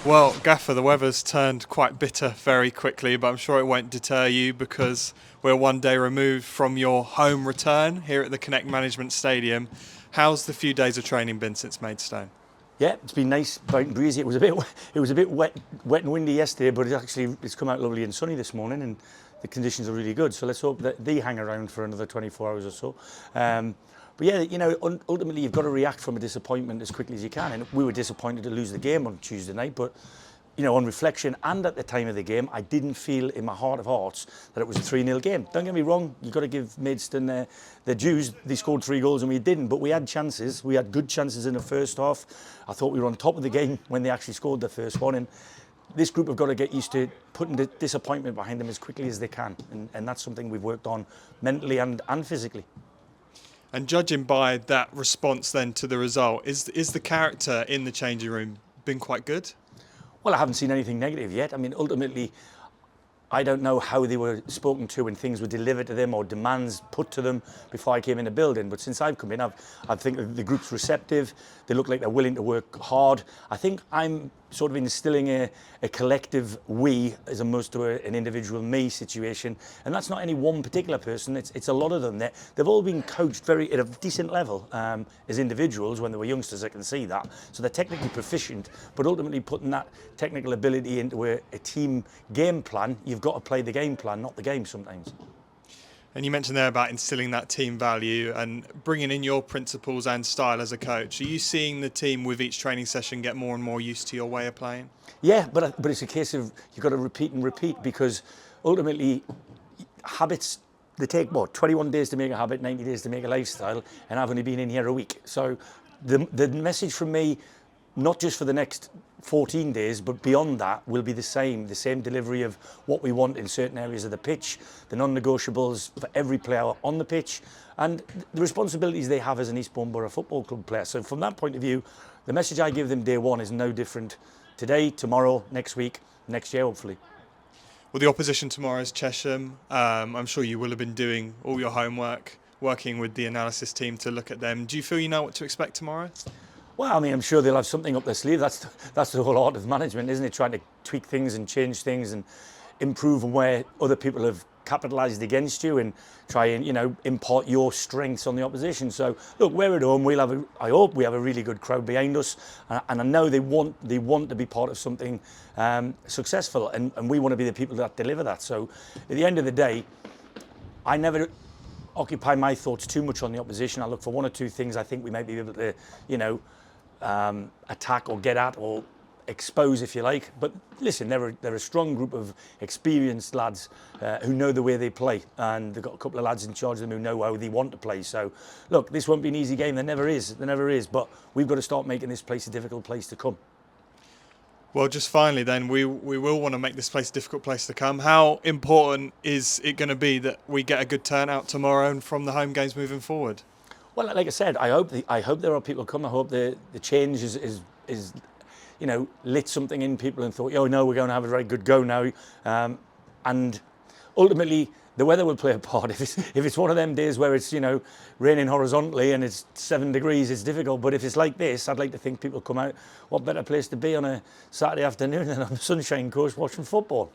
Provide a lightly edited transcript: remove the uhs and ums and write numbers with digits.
Well, Gaffer, the weather's turned quite bitter very quickly, but I'm sure it won't deter you because we're one day removed from your home return here at the Connect Management Stadium. How's the few days of training been since Maidstone? Yeah, it's been nice, bright and breezy. It was a bit wet and windy yesterday, but it's come out lovely and sunny this morning, and the conditions are really good. So let's hope that they hang around for another 24 hours or so. But yeah, ultimately you've got to react from a disappointment as quickly as you can. And we were disappointed to lose the game on Tuesday night, but on reflection and at the time of the game, I didn't feel in my heart of hearts that it was a 3-0 game. Don't get me wrong, you've got to give Maidstone their dues. They scored 3 goals and we didn't, but we had chances. We had good chances in the first half. I thought we were on top of the game when they actually scored the first one. And this group have got to get used to putting the disappointment behind them as quickly as they can. And that's something we've worked on mentally and physically. And judging by that response then to the result, is the character in the changing room been quite good? Well, I haven't seen anything negative yet. I mean, ultimately, I don't know how they were spoken to when things were delivered to them or demands put to them before I came in the building. But since I've come in, I think the group's receptive. They look like they're willing to work hard. I think I'm sort of instilling a collective we as opposed to an individual me situation. And that's not any one particular person. It's a lot of them. They've all been coached at a decent level as individuals when they were youngsters. I can see that. So they're technically proficient, but ultimately putting that technical ability into a team game plan, you've got to play the game plan, not the game sometimes. And you mentioned there about instilling that team value and bringing in your principles and style as a coach. Are you seeing the team with each training session get more and more used to your way of playing? Yeah, but it's a case of you've got to repeat and repeat, because ultimately habits, they take 21 days to make a habit, 90 days to make a lifestyle, and I've only been in here a week. So the message from me, not just for the next 14 days, but beyond that, will be the same delivery of what we want in certain areas of the pitch, the non-negotiables for every player on the pitch, and the responsibilities they have as an Eastbourne Borough Football Club player. So from that point of view, the message I give them day one is no different today, tomorrow, next week, next year, hopefully. Well, the opposition tomorrow is Chesham. I'm sure you will have been doing all your homework, working with the analysis team to look at them. Do you feel you know what to expect tomorrow? Well, I mean, I'm sure they'll have something up their sleeve. That's the whole art of management, isn't it? Trying to tweak things and change things and improve on where other people have capitalised against you, and try and impart your strengths on the opposition. So look, we're at home. I hope we have a really good crowd behind us, and I know they want to be part of something successful, and we want to be the people that deliver that. So at the end of the day, I never occupy my thoughts too much on the opposition. I look for one or two things I think we might be able to, attack or get at or expose, if you like. But listen, they're a strong group of experienced lads who know the way they play, and they've got a couple of lads in charge of them who know how they want to play. So look, this won't be an easy game. There never is, but we've got to start making this place a difficult place to come. Well, just finally then, we will want to make this place a difficult place to come. How important is it going to be that we get a good turnout tomorrow and from the home games moving forward? Well, like I said, I hope there are people come. I hope the change is lit something in people and thought, oh no, we're going to have a very good go now. And ultimately, the weather will play a part. If it's one of them days where it's raining horizontally and it's 7 degrees, it's difficult. But if it's like this, I'd like to think people come out. What better place to be on a Saturday afternoon than on the Sunshine Coast watching football?